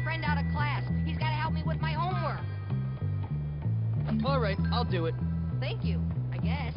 a friend out of class. He's got to help me with my homework. All right, I'll do it. Thank you, I guess.